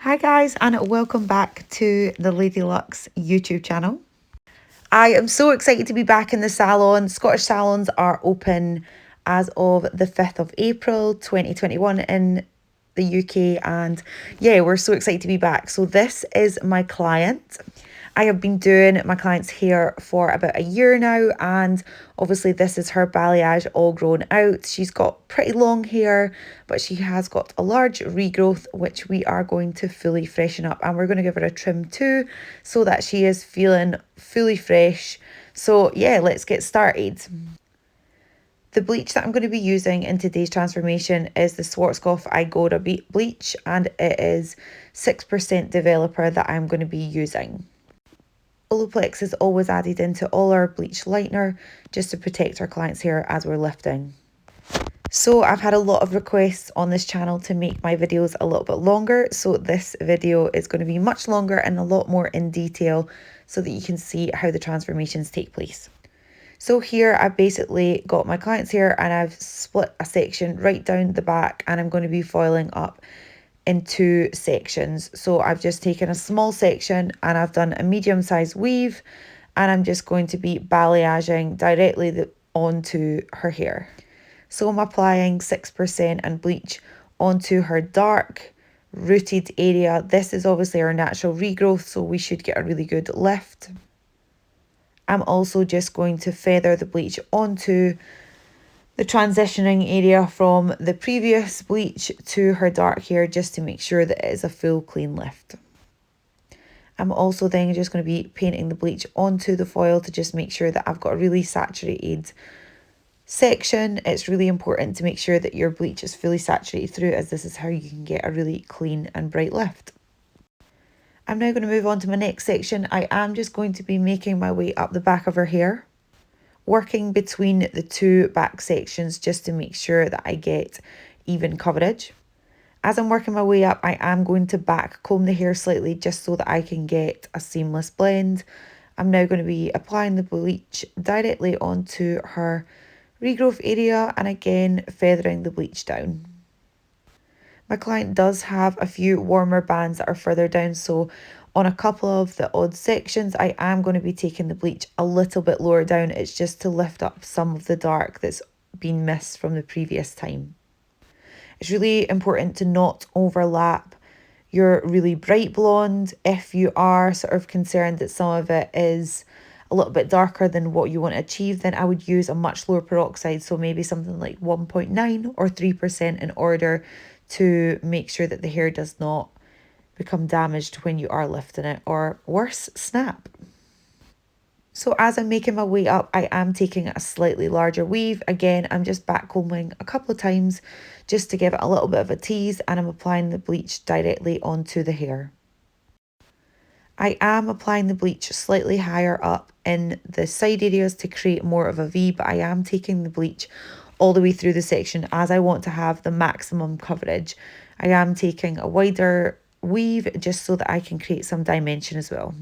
Hi guys, and welcome back to the Lady Luxe YouTube channel. I am so excited to be back in the salon. Scottish salons are open as of the 5th of April 2021 in the UK, and yeah, we're so excited to be back. So this is my client. I have been doing my client's hair for about a year now, and obviously this is her balayage all grown out. She's got pretty long hair, but she has got a large regrowth, which we are going to fully freshen up, and we're going to give her a trim too, so that she is feeling fully fresh. So yeah, let's get started. The bleach that I'm going to be using in today's transformation is the Schwarzkopf Igora bleach, and it is 6% developer that I'm going to be using. Olaplex is always added into all our bleach lightener just to protect our clients' hair as we're lifting. So I've had a lot of requests on this channel to make my videos a little bit longer, so this video is going to be much longer and a lot more in detail so that you can see how the transformations take place. So here I've basically got my client's hair and I've split a section right down the back, and I'm going to be foiling up in two sections. So I've just taken a small section and I've done a medium-sized weave, and I'm just going to be balayaging directly onto her hair. So I'm applying 6% and bleach onto her dark rooted area. This is obviously our natural regrowth, so we should get a really good lift. I'm also just going to feather the bleach onto the transitioning area from the previous bleach to her dark hair, just to make sure that it is a full clean lift. I'm also then just going to be painting the bleach onto the foil to just make sure that I've got a really saturated section. It's really important to make sure that your bleach is fully saturated through, as this is how you can get a really clean and bright lift. I'm now going to move on to my next section. I am just going to be making my way up the back of her hair, working between the two back sections just to make sure that I get even coverage. As I'm working my way up, I am going to back comb the hair slightly just so that I can get a seamless blend. I'm now going to be applying the bleach directly onto her regrowth area and again feathering the bleach down. My client does have a few warmer bands that are further down, so on a couple of the odd sections I am going to be taking the bleach a little bit lower down. It's just to lift up some of the dark that's been missed from the previous time. It's really important to not overlap your really bright blonde. If you are sort of concerned that some of it is a little bit darker than what you want to achieve, then I would use a much lower peroxide, so maybe something like 1.9 or 3%, in order to make sure that the hair does not become damaged when you are lifting it, or worse, snap. So as I'm making my way up, I am taking a slightly larger weave. Again, I'm just back combing a couple of times just to give it a little bit of a tease, and I'm applying the bleach directly onto the hair. I am applying the bleach slightly higher up in the side areas to create more of a V, but I am taking the bleach all the way through the section as I want to have the maximum coverage. I am taking a wider weave just so that I can create some dimension as well.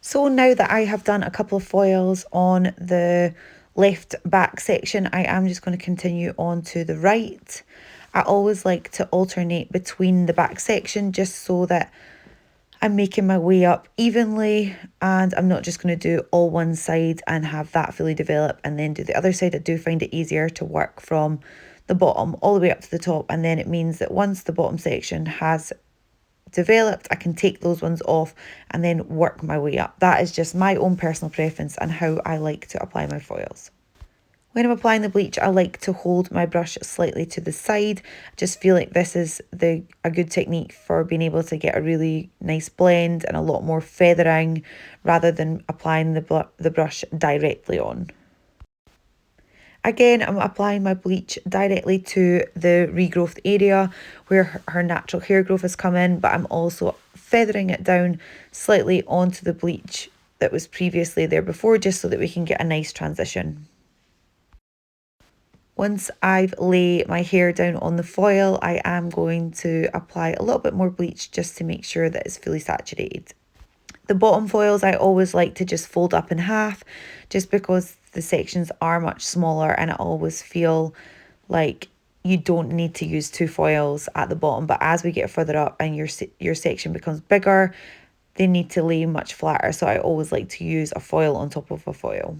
So now that I have done a couple of foils on the left back section, I am just going to continue on to the right. I always like to alternate between the back section just so that I'm making my way up evenly, and I'm not just going to do all one side and have that fully develop and then do the other side. I do find it easier to work from the bottom all the way up to the top, and then it means that once the bottom section has developed, I can take those ones off and then work my way up. That is just my own personal preference and how I like to apply my foils. When I'm applying the bleach, I like to hold my brush slightly to the side. I just feel like this is a good technique for being able to get a really nice blend and a lot more feathering rather than applying the brush directly on. Again, I'm applying my bleach directly to the regrowth area where her natural hair growth has come in, but I'm also feathering it down slightly onto the bleach that was previously there before, just so that we can get a nice transition. Once I've laid my hair down on the foil, I am going to apply a little bit more bleach just to make sure that it's fully saturated. The bottom foils I always like to just fold up in half, just because the sections are much smaller, and I always feel like you don't need to use two foils at the bottom, but as we get further up and your section becomes bigger, they need to lay much flatter, so I always like to use a foil on top of a foil.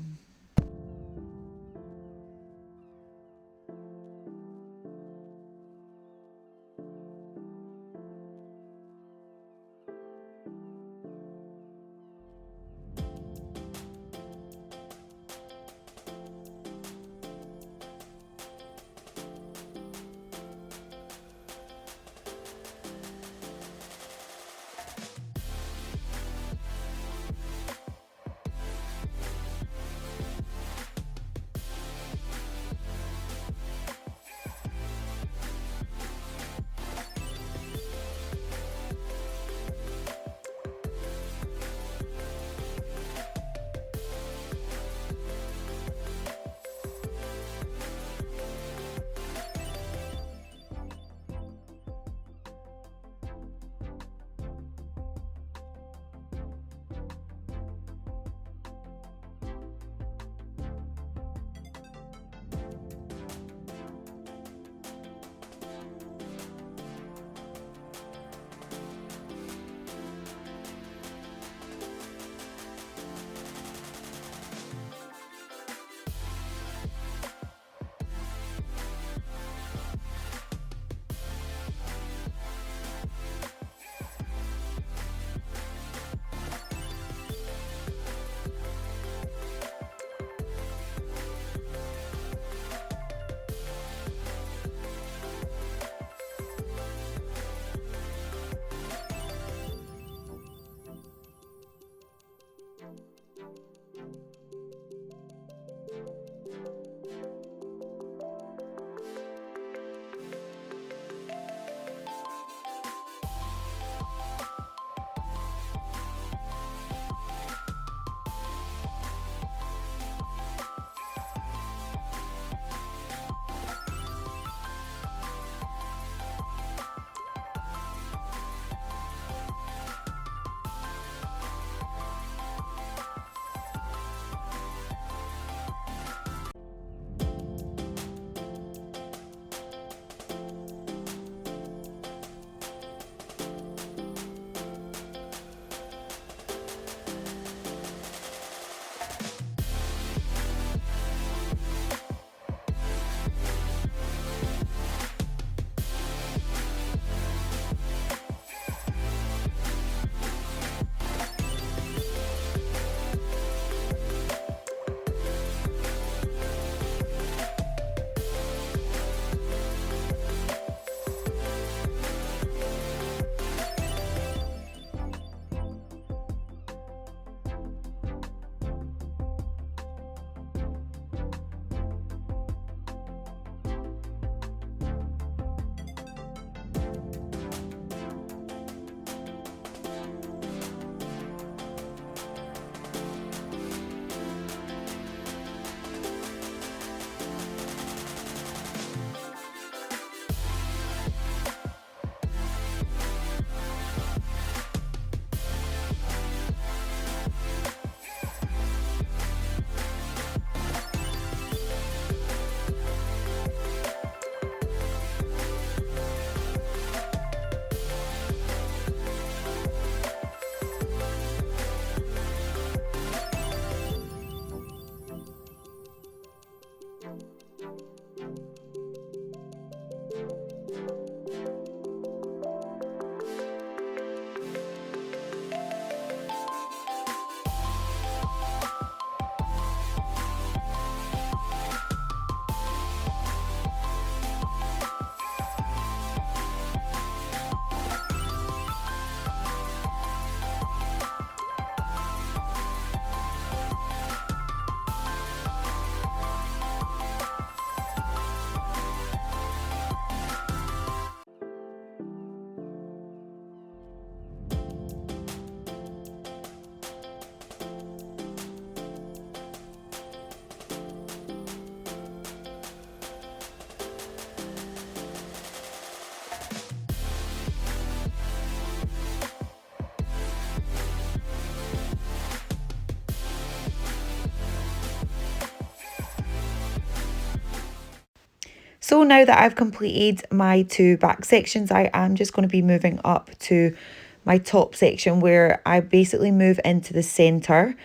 So now that I've completed my two back sections, I am just going to be moving up to my top section where I basically move into the centre,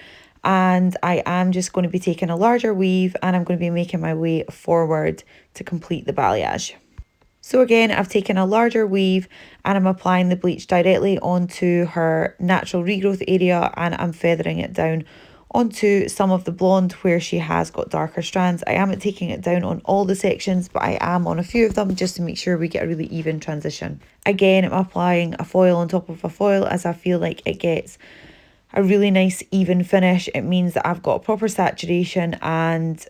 and I am just going to be taking a larger weave and I'm going to be making my way forward to complete the balayage. So again, I've taken a larger weave and I'm applying the bleach directly onto her natural regrowth area, and I'm feathering it down onto some of the blonde where she has got darker strands. I am taking it down on all the sections, but I am on a few of them just to make sure we get a really even transition. Again, I'm applying a foil on top of a foil as I feel like it gets a really nice even finish. It means that I've got proper saturation and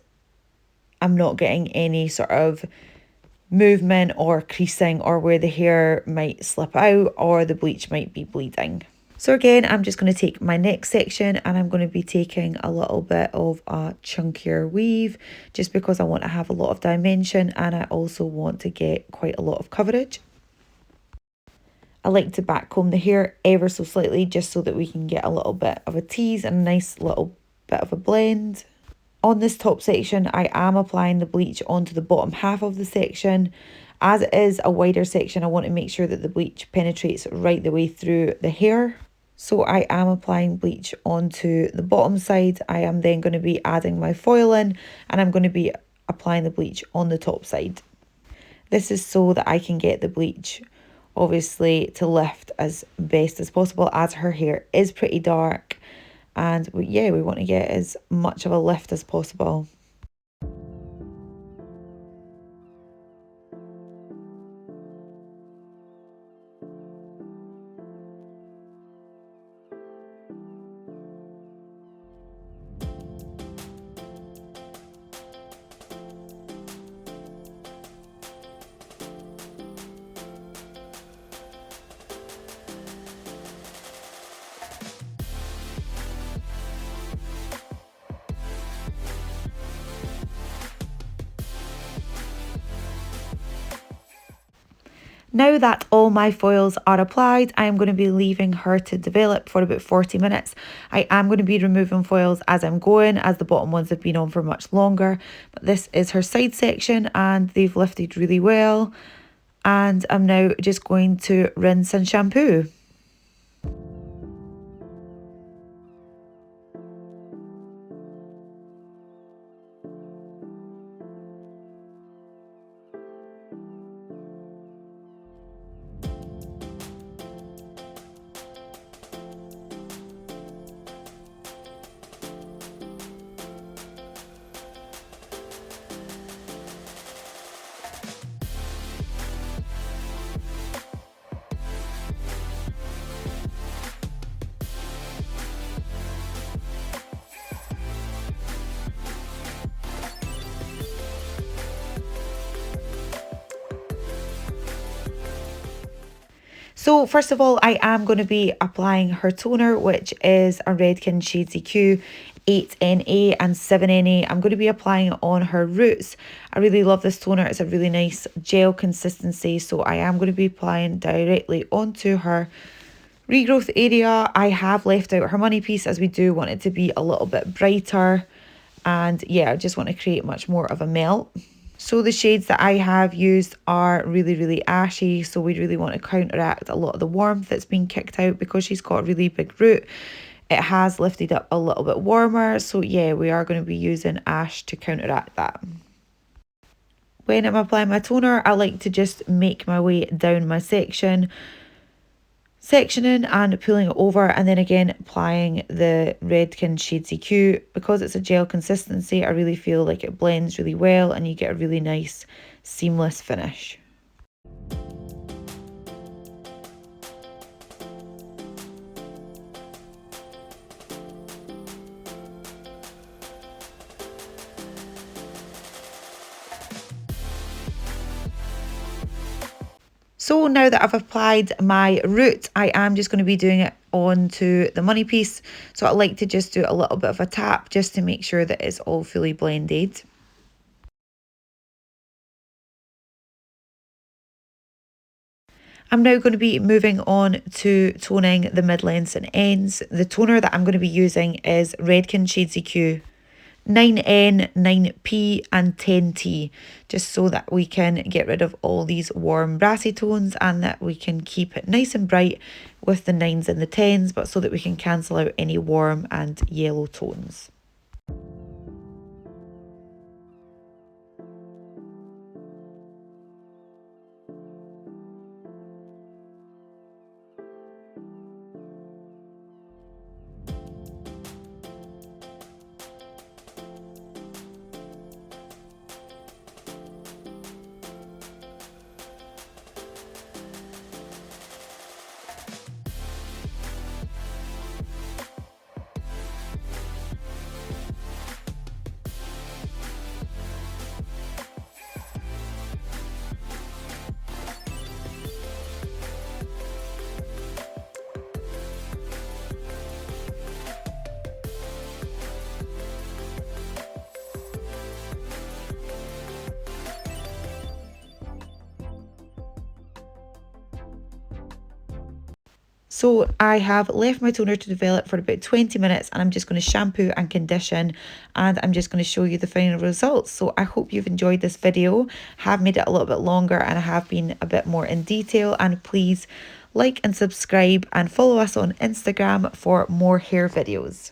I'm not getting any sort of movement or creasing or where the hair might slip out or the bleach might be bleeding. So again, I'm just going to take my next section and I'm going to be taking a little bit of a chunkier weave just because I want to have a lot of dimension and I also want to get quite a lot of coverage. I like to back comb the hair ever so slightly just so that we can get a little bit of a tease and a nice little bit of a blend. On this top section, I am applying the bleach onto the bottom half of the section. As it is a wider section, I want to make sure that the bleach penetrates right the way through the hair. So I am applying bleach onto the bottom side. I am then going to be adding my foil in and I'm going to be applying the bleach on the top side. This is so that I can get the bleach obviously to lift as best as possible as her hair is pretty dark. And yeah, we want to get as much of a lift as possible. Now that all my foils are applied, I am going to be leaving her to develop for about 40 minutes. I am going to be removing foils as I'm going, as the bottom ones have been on for much longer. But this is her side section and they've lifted really well. And I'm now just going to rinse and shampoo. So first of all, I am going to be applying her toner, which is a Redken Shades EQ 8NA and 7NA. I'm going to be applying it on her roots. I really love this toner. It's a really nice gel consistency. So I am going to be applying directly onto her regrowth area. I have left out her money piece as we do want it to be a little bit brighter. And yeah, I just want to create much more of a melt. So the shades that I have used are really, really ashy. So we really want to counteract a lot of the warmth that's been kicked out because she's got a really big root. It has lifted up a little bit warmer. So yeah, we are going to be using ash to counteract that. When I'm applying my toner, I like to just make my way down my sectioning and pulling it over, and then again applying the Redken Shades EQ. Because it's a gel consistency, I really feel like it blends really well and you get a really nice seamless finish. So now that I've applied my root, I am just going to be doing it onto the money piece. So I like to just do a little bit of a tap just to make sure that it's all fully blended. I'm now going to be moving on to toning the mid-lengths and ends. The toner that I'm going to be using is Redken Shades EQ 9N, 9P and 10T, just so that we can get rid of all these warm brassy tones and that we can keep it nice and bright with the 9s and the 10s, but so that we can cancel out any warm and yellow tones. So I have left my toner to develop for about 20 minutes and I'm just going to shampoo and condition, and I'm just going to show you the final results. So I hope you've enjoyed this video. Have made it a little bit longer and I have been a bit more in detail, and please like and subscribe and follow us on Instagram for more hair videos.